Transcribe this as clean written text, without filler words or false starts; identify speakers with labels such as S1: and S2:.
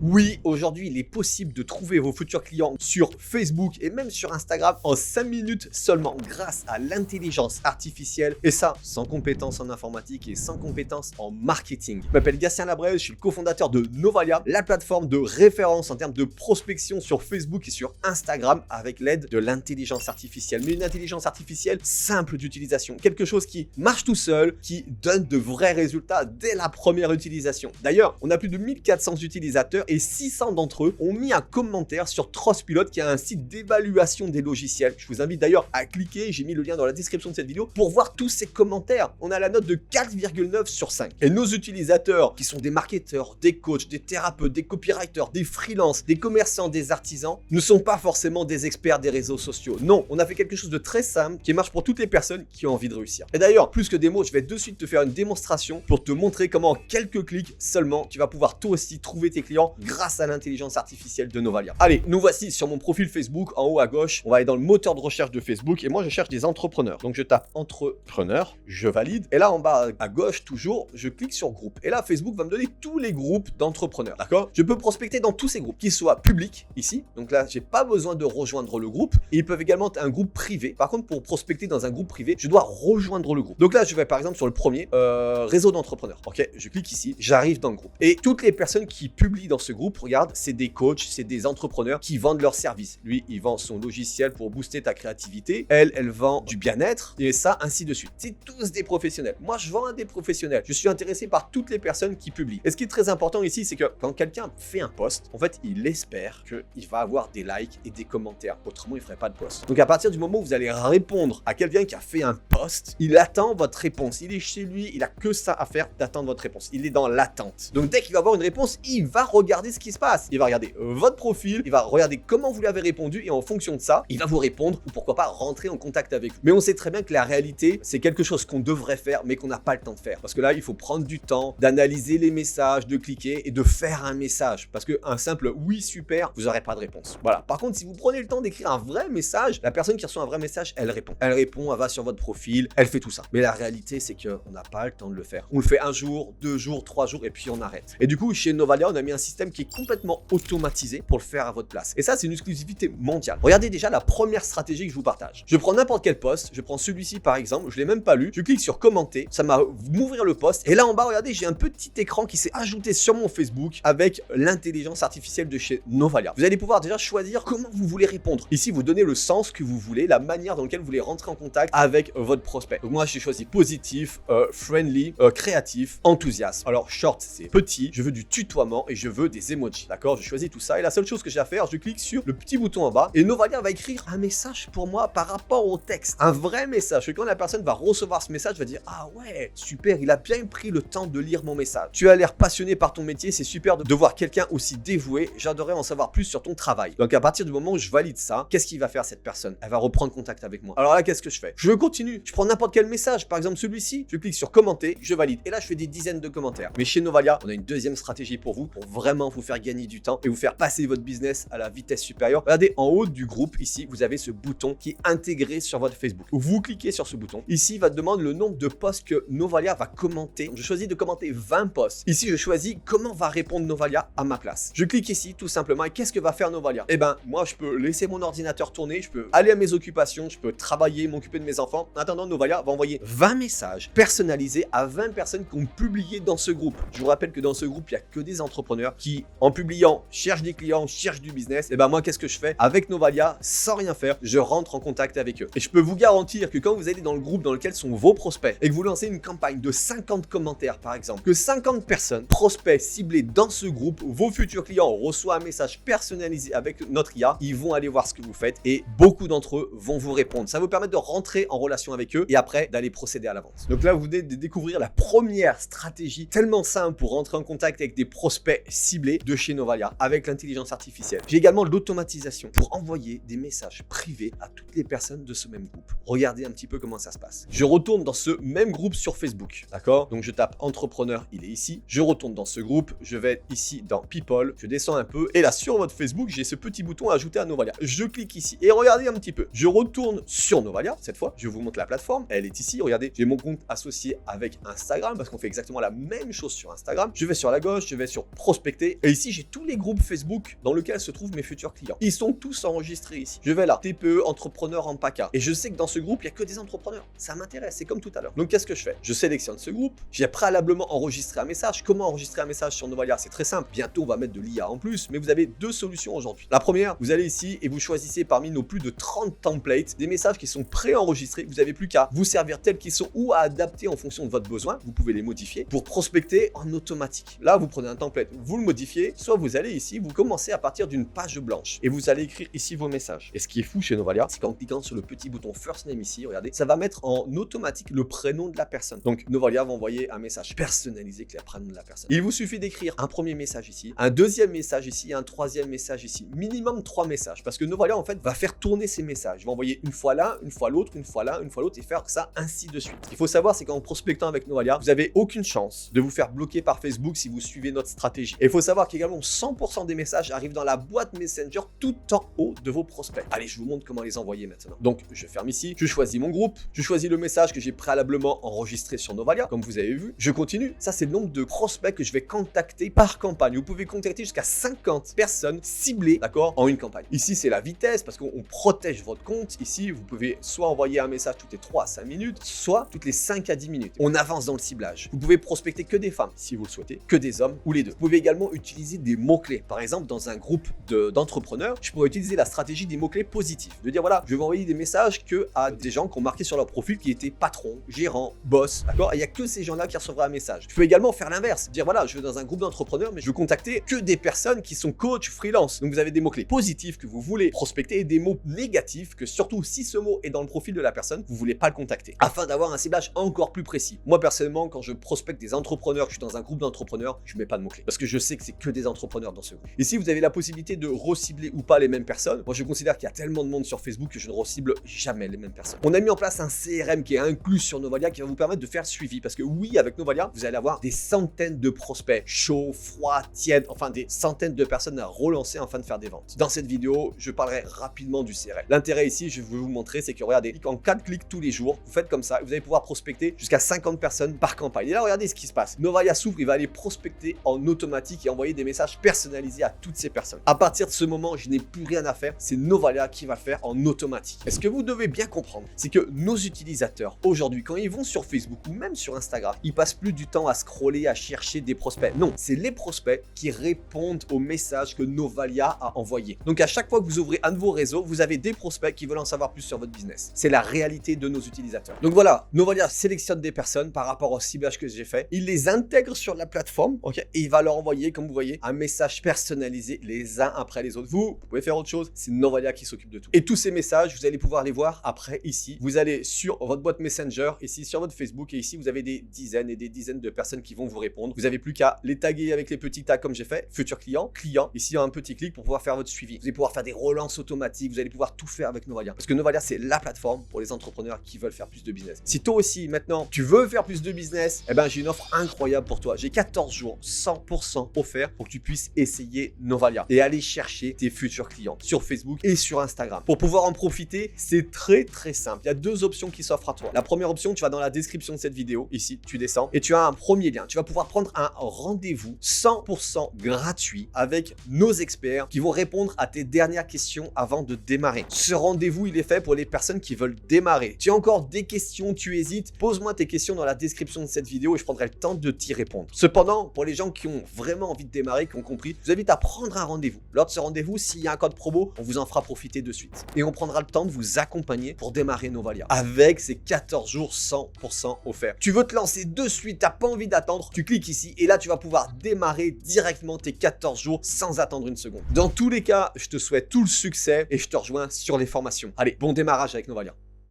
S1: Oui, aujourd'hui, il est possible de trouver vos futurs clients sur Facebook et même sur Instagram en 5 minutes seulement grâce à l'intelligence artificielle et ça, sans compétences en informatique et sans compétences en marketing. Je m'appelle Gatien Labrèche, je suis le cofondateur de Novalia, la plateforme de référence en termes de prospection sur Facebook et sur Instagram avec l'aide de l'intelligence artificielle. Mais une intelligence artificielle simple d'utilisation, quelque chose qui marche tout seul, qui donne de vrais résultats dès la première utilisation. D'ailleurs, on a plus de 1400 utilisateurs et 600 d'entre eux ont mis un commentaire sur Trustpilot qui est un site d'évaluation des logiciels. Je vous invite d'ailleurs à cliquer, j'ai mis le lien dans la description de cette vidéo pour voir tous ces commentaires. On a la note de 4,9 sur 5. Et nos utilisateurs qui sont des marketeurs, des coachs, des thérapeutes, des copywriters, des freelances, des commerçants, des artisans, ne sont pas forcément des experts des réseaux sociaux. Non, on a fait quelque chose de très simple qui marche pour toutes les personnes qui ont envie de réussir. Et d'ailleurs, plus que des mots, je vais de suite te faire une démonstration pour te montrer comment en quelques clics seulement, tu vas pouvoir toi aussi trouver tes clients grâce à l'intelligence artificielle de Novalia. Allez, nous voici sur mon profil Facebook, en haut à gauche, on va aller dans le moteur de recherche de Facebook et moi je cherche des entrepreneurs. Donc je tape entrepreneur, je valide et là en bas à gauche toujours, je clique sur groupe. Et là Facebook va me donner tous les groupes d'entrepreneurs, d'accord? Je peux prospecter dans tous ces groupes, qu'ils soient publics ici, donc là j'ai pas besoin de rejoindre le groupe et ils peuvent également être un groupe privé. Par contre pour prospecter dans un groupe privé, je dois rejoindre le groupe. Donc là je vais par exemple sur le premier, réseau d'entrepreneurs. Ok, je clique ici, j'arrive dans le groupe. Et toutes les personnes qui publient dans ce groupe, regarde, c'est des coachs, c'est des entrepreneurs qui vendent leurs services. Lui, il vend son logiciel pour booster ta créativité. Elle vend du bien-être et ça, ainsi de suite. C'est tous des professionnels. Moi, je vends à des professionnels. Je suis intéressé par toutes les personnes qui publient. Et ce qui est très important ici, c'est que quand quelqu'un fait un post, en fait, il espère qu'il va avoir des likes et des commentaires. Autrement, il ne ferait pas de post. Donc, à partir du moment où vous allez répondre à quelqu'un qui a fait un post, il attend votre réponse. Il est chez lui, il a que ça à faire d'attendre votre réponse. Il est dans l'attente. Donc, dès qu'il va avoir une réponse, il va regarder ce qui se passe. Il va regarder votre profil, il va regarder comment vous l'avez répondu et en fonction de ça, il va vous répondre ou pourquoi pas rentrer en contact avec vous. Mais on sait très bien que la réalité, c'est quelque chose qu'on devrait faire mais qu'on n'a pas le temps de faire. Parce que là, il faut prendre du temps, d'analyser les messages, de cliquer et de faire un message. Parce qu'un simple oui super, vous n'aurez pas de réponse. Voilà. Par contre, si vous prenez le temps d'écrire un vrai message, la personne qui reçoit un vrai message, elle répond. Elle répond, elle va sur votre profil, elle fait tout ça. Mais la réalité, c'est qu'on n'a pas le temps de le faire. On le fait un jour, 2 jours, 3 jours et puis on arrête. Et du coup, chez Novalia, on a mis un système qui est complètement automatisé pour le faire à votre place. Et ça, c'est une exclusivité mondiale. Regardez déjà la première stratégie que je vous partage. Je prends n'importe quel post, je prends celui-ci par exemple, je l'ai même pas lu, je clique sur commenter, ça va m'ouvrir le post et là en bas, regardez, j'ai un petit écran qui s'est ajouté sur mon Facebook avec l'intelligence artificielle de chez Novalia. Vous allez pouvoir déjà choisir comment vous voulez répondre. Ici, vous donnez le sens que vous voulez, la manière dans laquelle vous voulez rentrer en contact avec votre prospect. Donc moi, j'ai choisi positif, friendly, créatif, enthousiaste. Alors short, c'est petit, je veux du tutoiement et je veux des emojis. D'accord, je choisis tout ça et la seule chose que j'ai à faire, je clique sur le petit bouton en bas et Novalia va écrire un message pour moi par rapport au texte. Un vrai message. Et quand la personne va recevoir ce message, va dire ah ouais, super, il a bien pris le temps de lire mon message. Tu as l'air passionné par ton métier, c'est super de voir quelqu'un aussi dévoué. J'adorerais en savoir plus sur ton travail. Donc à partir du moment où je valide ça, qu'est-ce qu'il va faire cette personne? Elle va reprendre contact avec moi. Alors là, qu'est-ce que je fais? Je continue. Je prends n'importe quel message. Par exemple celui-ci, je clique sur commenter, je valide. Et là, je fais des dizaines de commentaires. Mais chez Novalia, on a une deuxième stratégie pour vous, pour vraiment vous faire gagner du temps et vous faire passer votre business à la vitesse supérieure. Regardez en haut du groupe ici, vous avez ce bouton qui est intégré sur votre Facebook. Vous cliquez sur ce bouton. Ici, il va te demander le nombre de posts que Novalia va commenter. Je choisis de commenter 20 posts. Ici, je choisis comment va répondre Novalia à ma place. Je clique ici tout simplement et qu'est-ce que va faire Novalia? Eh ben, moi, je peux laisser mon ordinateur tourner, je peux aller à mes occupations, je peux travailler, m'occuper de mes enfants. En attendant, Novalia va envoyer 20 messages personnalisés à 20 personnes qui ont publié dans ce groupe. Je vous rappelle que dans ce groupe, il n'y a que des entrepreneurs qui, en publiant, cherchent des clients, cherchent du business. Et ben moi, qu'est-ce que je fais? Avec Novalia, sans rien faire, je rentre en contact avec eux. Et je peux vous garantir que quand vous allez dans le groupe dans lequel sont vos prospects et que vous lancez une campagne de 50 commentaires par exemple, que 50 personnes, prospects ciblés dans ce groupe, vos futurs clients reçoivent un message personnalisé avec notre IA, ils vont aller voir ce que vous faites et beaucoup d'entre eux vont vous répondre. Ça va vous permettre de rentrer en relation avec eux et après d'aller procéder à la vente. Donc là, vous venez de découvrir la première stratégie tellement simple pour rentrer en contact avec des prospects ciblés de chez Novalia avec l'intelligence artificielle. J'ai également l'automatisation pour envoyer des messages privés à toutes les personnes de ce même groupe. Regardez un petit peu comment ça se passe. Je retourne dans ce même groupe sur Facebook, d'accord? Donc je tape entrepreneur, il est ici. Je retourne dans ce groupe, je vais ici dans People, je descends un peu et là sur votre Facebook, j'ai ce petit bouton ajouter à Novalia. Je clique ici et regardez un petit peu. Je retourne sur Novalia, cette fois, je vous montre la plateforme, elle est ici, regardez, j'ai mon compte associé avec Instagram parce qu'on fait exactement la même chose sur Instagram. Je vais sur la gauche, je vais sur prospecter cliquer et ici j'ai tous les groupes Facebook dans lesquels se trouvent mes futurs clients. Ils sont tous enregistrés ici. Je vais là, TPE, entrepreneur en PACA. Et je sais que dans ce groupe, il n'y a que des entrepreneurs. Ça m'intéresse, c'est comme tout à l'heure. Donc qu'est-ce que je fais? Je sélectionne ce groupe, j'ai préalablement enregistré un message. Comment enregistrer un message sur Novalia? C'est très simple. Bientôt, on va mettre de l'IA en plus, mais vous avez deux solutions aujourd'hui. La première, vous allez ici et vous choisissez parmi nos plus de 30 templates des messages qui sont préenregistrés. Vous n'avez plus qu'à vous servir tels qu'ils sont ou à adapter en fonction de votre besoin. Vous pouvez les modifier pour prospecter en automatique. Là, vous prenez un template, vous le modifiez, soit vous allez ici, vous commencez à partir d'une page blanche et vous allez écrire ici vos messages. Et ce qui est fou chez Novalia, c'est qu'en cliquant sur le petit bouton First Name ici, regardez, ça va mettre en automatique le prénom de la personne. Donc Novalia va envoyer un message personnalisé avec le prénom de la personne. Il vous suffit d'écrire un premier message ici, un deuxième message ici, un troisième message ici. Minimum 3 messages parce que Novalia en fait va faire tourner ces messages. Il va envoyer une fois l'un, une fois l'autre, une fois l'un, une fois l'autre et faire ça ainsi de suite. Ce qu'il faut savoir, c'est qu'en prospectant avec Novalia, vous n'avez aucune chance de vous faire bloquer par Facebook si vous suivez notre stratégie. Et il faut savoir qu'également 100% des messages arrivent dans la boîte Messenger tout en haut de vos prospects. Allez, je vous montre comment les envoyer maintenant. Donc, je ferme ici, je choisis mon groupe, je choisis le message que j'ai préalablement enregistré sur Novalia, comme vous avez vu. Je continue. Ça, c'est le nombre de prospects que je vais contacter par campagne. Vous pouvez contacter jusqu'à 50 personnes ciblées, d'accord, en une campagne. Ici, c'est la vitesse parce qu'on protège votre compte. Ici, vous pouvez soit envoyer un message toutes les 3 à 5 minutes, soit toutes les 5 à 10 minutes. On avance dans le ciblage. Vous pouvez prospecter que des femmes, si vous le souhaitez, que des hommes ou les deux. Vous pouvez également utiliser des mots-clés. Par exemple, dans un groupe d'entrepreneurs, je pourrais utiliser la stratégie des mots-clés positifs. De dire, voilà, je vais envoyer des messages à des gens qui ont marqué sur leur profil qui étaient patrons, gérants, boss, d'accord? Et il n'y a que ces gens-là qui recevraient un message. Je peux également faire l'inverse. Dire, voilà, je vais dans un groupe d'entrepreneurs, mais je veux contacter que des personnes qui sont coach, freelance. Donc, vous avez des mots-clés positifs que vous voulez prospecter et des mots négatifs que surtout si ce mot est dans le profil de la personne, vous voulez pas le contacter. Afin d'avoir un ciblage encore plus précis. Moi, personnellement, quand je prospecte des entrepreneurs, que je suis dans un groupe d'entrepreneurs, je mets pas de mots-clés. Parce que je sais que c'est que des entrepreneurs dans ce groupe. Ici, vous avez la possibilité de recibler ou pas les mêmes personnes. Moi, je considère qu'il y a tellement de monde sur Facebook que je ne recible jamais les mêmes personnes. On a mis en place un CRM qui est inclus sur Novalia qui va vous permettre de faire le suivi. Parce que oui, avec Novalia, vous allez avoir des centaines de prospects chauds, froids, tièdes, enfin des centaines de personnes à relancer afin de faire des ventes. Dans cette vidéo, je parlerai rapidement du CRM. L'intérêt ici, je vais vous montrer, c'est que regardez, en 4 clics tous les jours, vous faites comme ça, vous allez pouvoir prospecter jusqu'à 50 personnes par campagne. Et là, regardez ce qui se passe. Novalia s'ouvre, il va aller prospecter en automatique et envoyer des messages personnalisés à toutes ces personnes. À partir de ce moment, je n'ai plus rien à faire, c'est Novalia qui va faire en automatique. Et ce que vous devez bien comprendre, c'est que nos utilisateurs, aujourd'hui, quand ils vont sur Facebook ou même sur Instagram, ils passent plus du temps à scroller, à chercher des prospects. Non, c'est les prospects qui répondent aux messages que Novalia a envoyés. Donc à chaque fois que vous ouvrez un de vos réseaux, vous avez des prospects qui veulent en savoir plus sur votre business. C'est la réalité de nos utilisateurs. Donc voilà, Novalia sélectionne des personnes par rapport au ciblage que j'ai fait. Il les intègre sur la plateforme, ok, et il va leur envoyer, comme vous voyez, un message personnalisé les uns après les autres. Vous pouvez faire autre chose, c'est Novalia qui s'occupe de tout. Et tous ces messages, vous allez pouvoir les voir après ici. Vous allez sur votre boîte Messenger, ici sur votre Facebook, et ici vous avez des dizaines et des dizaines de personnes qui vont vous répondre. Vous n'avez plus qu'à les taguer avec les petits tags comme j'ai fait, futur client, client. Ici, il y a un petit clic pour pouvoir faire votre suivi. Vous allez pouvoir faire des relances automatiques, vous allez pouvoir tout faire avec Novalia. Parce que Novalia, c'est la plateforme pour les entrepreneurs qui veulent faire plus de business. Si toi aussi, maintenant, tu veux faire plus de business, eh ben, j'ai une offre incroyable pour toi. J'ai 14 jours 100% offerts pour que tu puisses essayer Novalia et aller chercher tes futurs clients sur Facebook et sur Instagram. Pour pouvoir en profiter, c'est très simple. Il y a 2 options qui s'offrent à toi. La première option, tu vas dans la description de cette vidéo, ici, tu descends et tu as un premier lien. Tu vas pouvoir prendre un rendez-vous 100% gratuit avec nos experts qui vont répondre à tes dernières questions avant de démarrer. Ce rendez-vous, il est fait pour les personnes qui veulent démarrer. Tu as encore des questions, tu hésites, pose-moi tes questions dans la description de cette vidéo et je prendrai le temps de t'y répondre. Cependant, pour les gens qui ont vraiment envie de démarrer, qui ont compris, je vous invite à prendre un rendez-vous. Lors de ce rendez-vous, s'il y a un code promo, on vous en fera profiter de suite. Et on prendra le temps de vous accompagner pour démarrer Novalia avec ces 14 jours 100% offerts. Tu veux te lancer de suite, t'as pas envie d'attendre, tu cliques ici et là tu vas pouvoir démarrer directement tes 14 jours sans attendre une seconde. Dans tous les cas, je te souhaite tout le succès et je te rejoins sur les formations. Allez, bon démarrage avec Novalia.